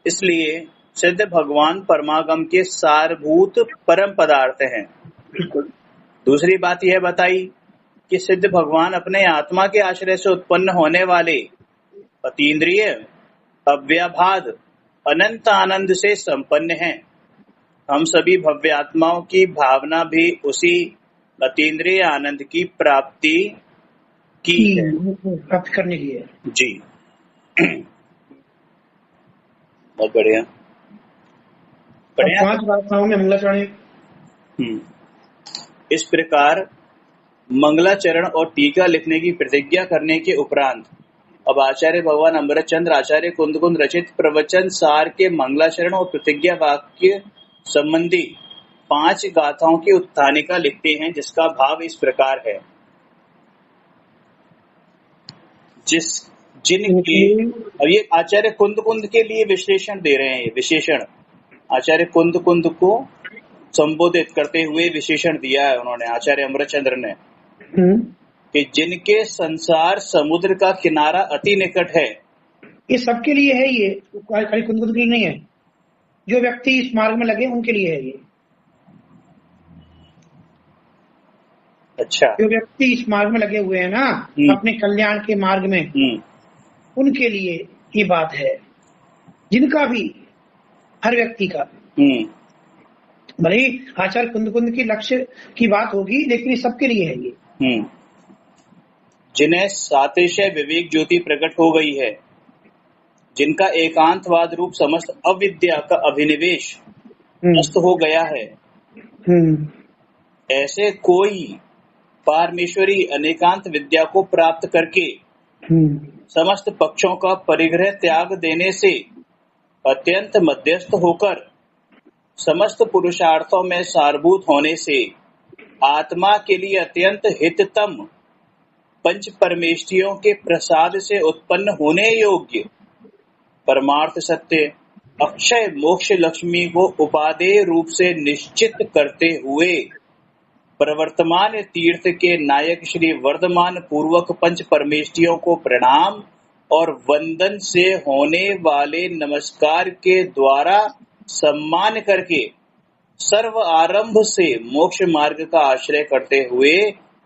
इसलिए सिद्ध भगवान परमागम के सारभूत परम पदार्थ हैं। बिल्कुल। दूसरी बात यह बताई कि सिद्ध भगवान अपने आत्मा के आश्रय से उत्पन्न होने वाले अतीन्द्रिय अव्याभाद अनंत आनंद से संपन्न हैं। हम सभी भव्य आत्माओं की भावना भी उसी अतीन्द्रिय आनंद की प्राप्ति की है। प्राप्त करने की है जी। बहुत बढ़िया। बढ़िया। 5 गाथाओं में मंगलाचरण। इस प्रकार मंगलाचरण और टीका लिखने की प्रतिज्ञा करने के उपरांत अब आचार्य भगवान अमृतचंद्र आचार्य कुंद रचित प्रवचन सार के मंगलाचरण और प्रतिज्ञा वाक्य संबंधी 5 गाथाओं की उत्थानिका लिखते हैं, जिसका भाव इस प्रकार है। जिनकी अब ये आचार्य कुंद के लिए विश्लेषण दे रहे हैं। ये विशेषण आचार्य कुंद को संबोधित करते हुए विशेषण दिया है उन्होंने, आचार्य अमृतचंद्र ने, कि जिनके संसार समुद्र का किनारा अति निकट है। ये सबके लिए है, ये खाली कुंद के लिए नहीं है। जो व्यक्ति इस मार्ग में लगे उनके लिए है ये। अच्छा। जो व्यक्ति इस मार्ग में लगे हुए हैं ना, अपने कल्याण के मार्ग में, उनके लिए ये बात है। जिनका भी, हर व्यक्ति का, भले ही आचार्य कुंद की लक्ष्य की बात होगी, लेकिन ये सबके लिए है ये। जिन्हें सातिशय विवेक ज्योति प्रकट हो गई है, जिनका एकांतवाद रूप समस्त अविद्या का अभिनिवेश नष्ट हो गया है, ऐसे कोई पारमेश्वरी अनेकांत विद्या को प्राप्त करके समस्त पक्षों का परिग्रह त्याग देने से अत्यंत मध्यस्थ होकर समस्त पुरुषार्थों में सारभूत होने से आत्मा के लिए अत्यंत हिततम पंच परमेष्ठियों के प्रसाद से उत्पन्न होने योग्य परमार्थ सत्य अक्षय मोक्ष लक्ष्मी को उपादेय रूप से निश्चित करते हुए प्रवर्तमान तीर्थ के नायक श्री वर्धमान पूर्वक पंच परमेष्ठियों को प्रणाम और वंदन से होने वाले नमस्कार के द्वारा सम्मान करके सर्व आरंभ से मोक्ष मार्ग का आश्रय करते हुए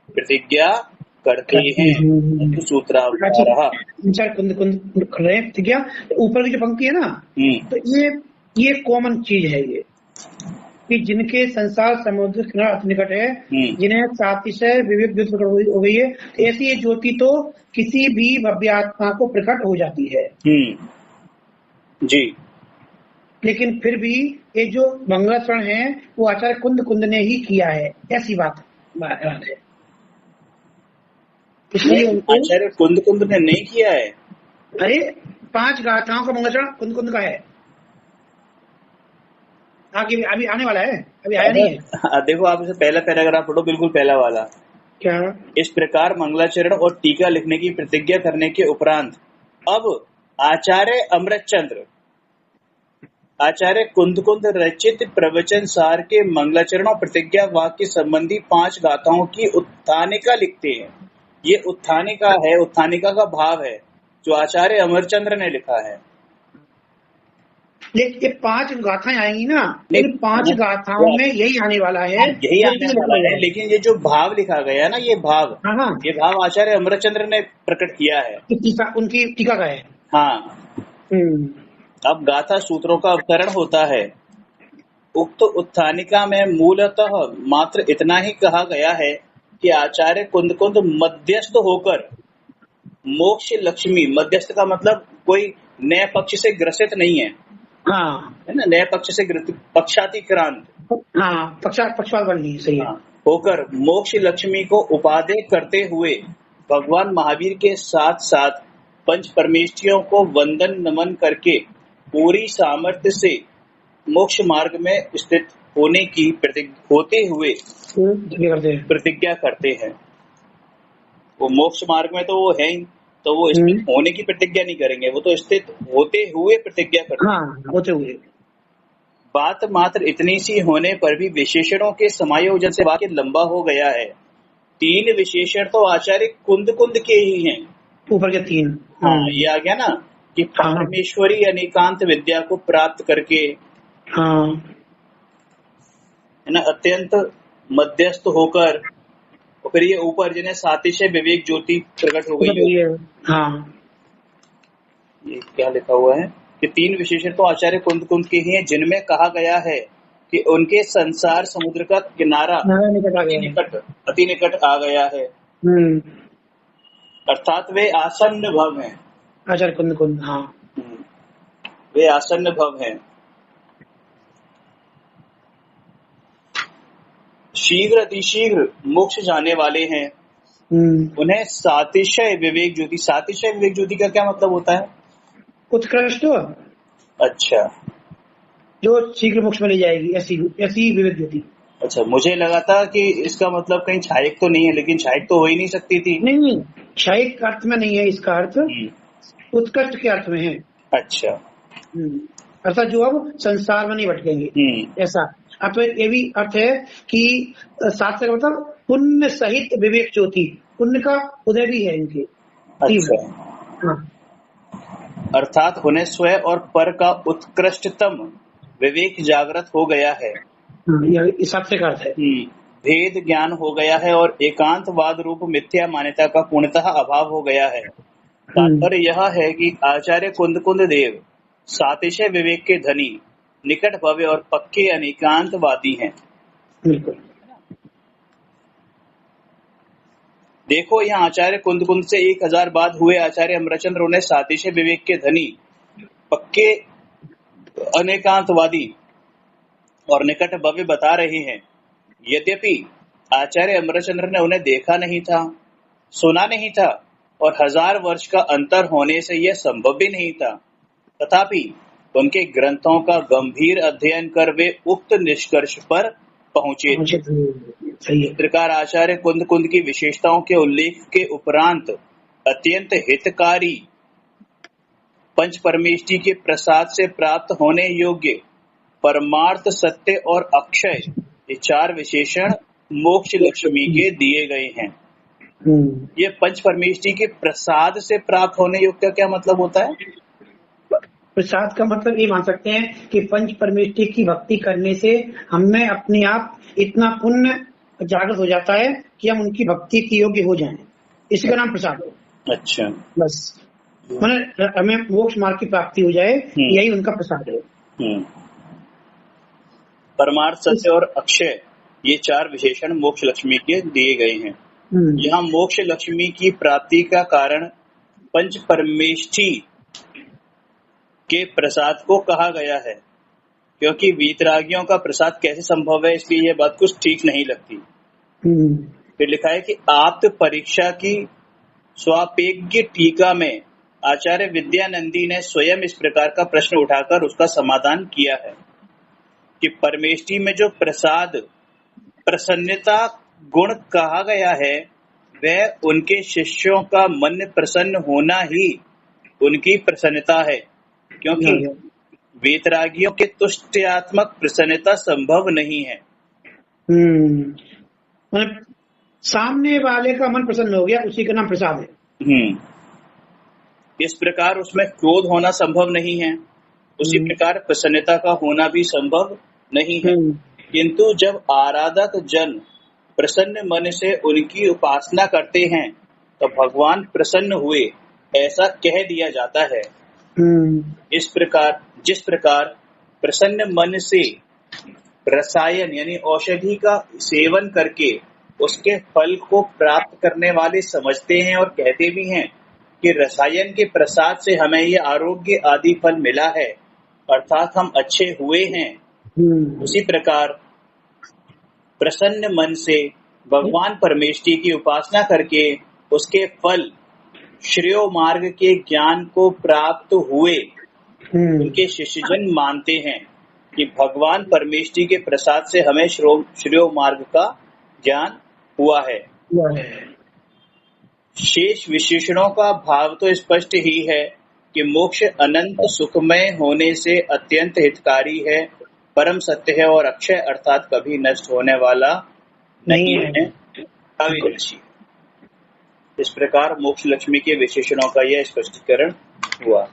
प्रतिज्ञा करते हैं। सूत्रावतारः प्रतिज्ञा ऊपर की जो पंक्ति है ना, तो ये कॉमन चीज है ये, कि जिनके संसार समुद्र किनारा निकट है, जिन्हें सातिशय विवेक ज्योति प्रकट हो गई है, ऐसी ये ज्योति तो किसी भी भव्य आत्मा को प्रकट हो जाती है। जी। लेकिन फिर भी ये जो मंगलाचरण है वो आचार्य कुंद ने ही किया है, ऐसी बात है। इसलिए आचार्य कुंद ने नहीं किया है। अरे 5 गाथाओं का मंगलाचरण कुंद का है। अभी आने वाला है, अभी आया नहीं है। देखो आप इसे पहला पैराग्राफ पढ़ो, बिल्कुल पहला वाला। क्या? इस प्रकार मंगलाचरण और टीका लिखने की प्रतिज्ञा करने के उपरांत अब आचार्य अमृतचंद्र आचार्य कुंद रचित प्रवचन सार के मंगलाचरण और प्रतिज्ञा वाक्य संबंधी 5 गाथाओं की उत्थानिका लिखते हैं। ये उत्थानिका है, उत्थानिका का भाव है जो आचार्य अमरचंद्र ने लिखा है। लेकिन ये 5 गाथाएं आएंगी ना, लेकिन 5 गाथाओं में यही आने वाला है, यही आने वाला है। लेकिन ये जो भाव लिखा गया है ना, ये भाव, ये भाव आचार्य अमरचंद्र ने प्रकट किया है। उनकी टीका का है। हाँ। अब गाथा सूत्रों का अवतरण होता है। उक्त उत्थानिका में मूलतः मात्र इतना ही कहा गया है कि आचार्य कुंद मध्यस्थ होकर मोक्ष लक्ष्मी, मध्यस्थ का मतलब कोई नए पक्ष से ग्रसित नहीं है, है ना, नए पक्ष से पक्षातिक्रांत, पक्षपात वाली सही है, होकर मोक्ष लक्ष्मी को उपादेय करते हुए भगवान महावीर के साथ साथ पंच परमेष्ठियों को वंदन नमन करके पूरी सामर्थ्य से मोक्ष मार्ग में स्थित होने की होते हुए प्रतिज्ञा करते हैं। वो मोक्ष मार्ग में तो वो है ही, तो वो स्थित होने की प्रतिज्ञा नहीं करेंगे, वो तो स्थित होते हुए प्रतिज्ञा करते हैं। होते हुए। बात मात्र इतनी सी होने पर भी विशेषणों के समायोजन से वाक्य लंबा हो गया है। 3 विशेषण तो आचार्य कुंद के ही हैं, ऊपर के 3। हाँ, ये आ गया ना कि हाँ परमेश्वरी अनेकांत विद्या को प्राप्त करके, हाँ है ना, अत्यंत मध्यस्थ होकर, और फिर ये ऊपर जिन्हें सातिशय विवेक ज्योति प्रकट हो गई हो। ये हाँ ये क्या लिखा हुआ है कि 3 विशेषण तो आचार्य कुंद कुंद के ही हैं, जिनमें कहा गया है कि उनके संसार समुद्र का किनारा नारा निकट आ गया है। अति निकट आ गया है, अर्थात वे आसन्न भव हैं। आचार्य कुंद कुंद, हाँ वे आसन्न भव हैं, शीघ्र अतिशीघ्र मोक्ष जाने वाले हैं। उन्हें सातिशय विवेक ज्योति, सातिशय विवेक ज्योति का क्या मतलब होता है? उत्कृष्ट, अच्छा, जो शीघ्र मोक्ष में ले जाएगी, ऐसी ऐसी विवेक ज्योति। अच्छा, मुझे लगा था कि इसका मतलब कहीं छायक तो नहीं है, लेकिन छायक तो हो ही नहीं सकती थी। नहीं, छायक अर्थ में नहीं है, इसका अर्थ उत्कृष्ट के अर्थ में है। अच्छा, अर्थात जो अब संसार में नहीं भटकेंगे, ऐसा। अब तो ये भी अर्थ है कि साथ से मतलब पुण्य सहित विवेक ज्योति, पुण्य का उदय भी है इनके। अच्छा, अर्थात उन्हें स्वयं और पर का उत्कृष्टतम विवेक जागृत हो गया है, इस अर्थ का अर्थ है। भेद ज्ञान हो गया है और एकांतवाद रूप मिथ्या मान्यता का पूर्णतः अभाव हो गया है। तात्पर्य यह है कि आचार्य कुंद कुंद देव सातिशय विवेक के धनी, निकट भव्य और पक्के अनेकांतवादी हैं। बिल्कुल। देखो, यहाँ आचार्य कुंद कुंद से 1000 बाद हुए आचार्य अमरचंद्र उन्हें सातिशय विवेक के धनी, पक्के अनेकांतवादी और निकट भव्य बता रहे हैं। यद्यपि आचार्य अमरचंद्र ने उन्हें देखा नहीं था, सुना नहीं था और 1000 वर्ष का अंतर होने से यह संभव भी नहीं था, तथापि उनके ग्रंथों का गंभीर अध्ययन कर वे उक्त निष्कर्ष पर पहुंचे थे। इस प्रकार आचार्य कुंद कुंद की विशेषताओं के उल्लेख के उपरांत अत्यंत हितकारी पंच परमेष्टि के प्रसाद से प्राप्त होने योग्य परमार्थ, सत्य और अक्षय, ये 4 विशेषण मोक्ष लक्ष्मी के दिए गए हैं। ये पंच परमेष्टि के प्रसाद से प्राप्त होने योग्य का क्या मतलब होता है? प्रसाद का मतलब ये मान सकते हैं कि पंच परमेष्टि की भक्ति करने से हमें अपने आप इतना पुण्य जागृत हो जाता है कि हम उनकी भक्ति के योग्य हो जाएं। इसी का नाम प्रसाद है। अच्छा, बस मैंने हमें मोक्ष मार्ग की प्राप्ति हो जाए, यही उनका प्रसाद है। परमार्थ, सत्य और अक्षय, ये 4 विशेषण मोक्ष लक्ष्मी के दिए गए हैं। यहाँ मोक्ष लक्ष्मी की प्राप्ति का कारण पंच परमेष्टि के प्रसाद को कहा गया है, क्योंकि वीतरागियों का प्रसाद कैसे संभव है, इसलिए यह बात कुछ ठीक नहीं लगती। फिर लिखा है कि आप्त परीक्षा की स्वापेज्ञ टीका में आचार्य विद्यानंदी ने स्वयं इस प्रकार का प्रश्न उठाकर उसका समाधान किया है कि परमेष्टि में जो प्रसाद प्रसन्नता गुण कहा गया है, वह उनके शिष्यों का मन प्रसन्न होना ही उनकी प्रसन्नता है, क्योंकि वेतरागियों के तुष्ट्यात्मक प्रसन्नता संभव नहीं है। सामने वाले का मन प्रसन्न हो गया, उसी का नाम प्रसाद है। इस प्रकार उसमें क्रोध होना संभव नहीं है, उसी प्रकार प्रसन्नता का होना भी संभव नहीं है। किंतु जब आराधक जन प्रसन्न मन से उनकी उपासना करते हैं, तो भगवान प्रसन्न हुए, ऐसा कह दिया जाता है। इस प्रकार जिस प्रकार प्रसन्न मन से रसायन यानी औषधि का सेवन करके उसके फल को प्राप्त करने वाले समझते हैं और कहते भी हैं कि रसायन के प्रसाद से हमें यह आरोग्य आदि फल मिला है, अर्थात हम अच्छे हुए हैं, उसी प्रकार प्रसन्न मन से भगवान परमेष्टि की उपासना करके उसके फल श्रेयो मार्ग के ज्ञान को प्राप्त हुए उनके शिष्यजन मानते हैं कि भगवान परमेष्टि के प्रसाद से हमें श्रेयो मार्ग का ज्ञान हुआ है। शेष विशेषणों का भाव तो स्पष्ट ही है कि मोक्ष अनंत सुखमय होने से अत्यंत हितकारी है, परम सत्य है और अक्षय अर्थात कभी नष्ट होने वाला नहीं है, अविनाशी। इस प्रकार मोक्ष लक्ष्मी के विशेषणों का यह स्पष्टीकरण हुआ।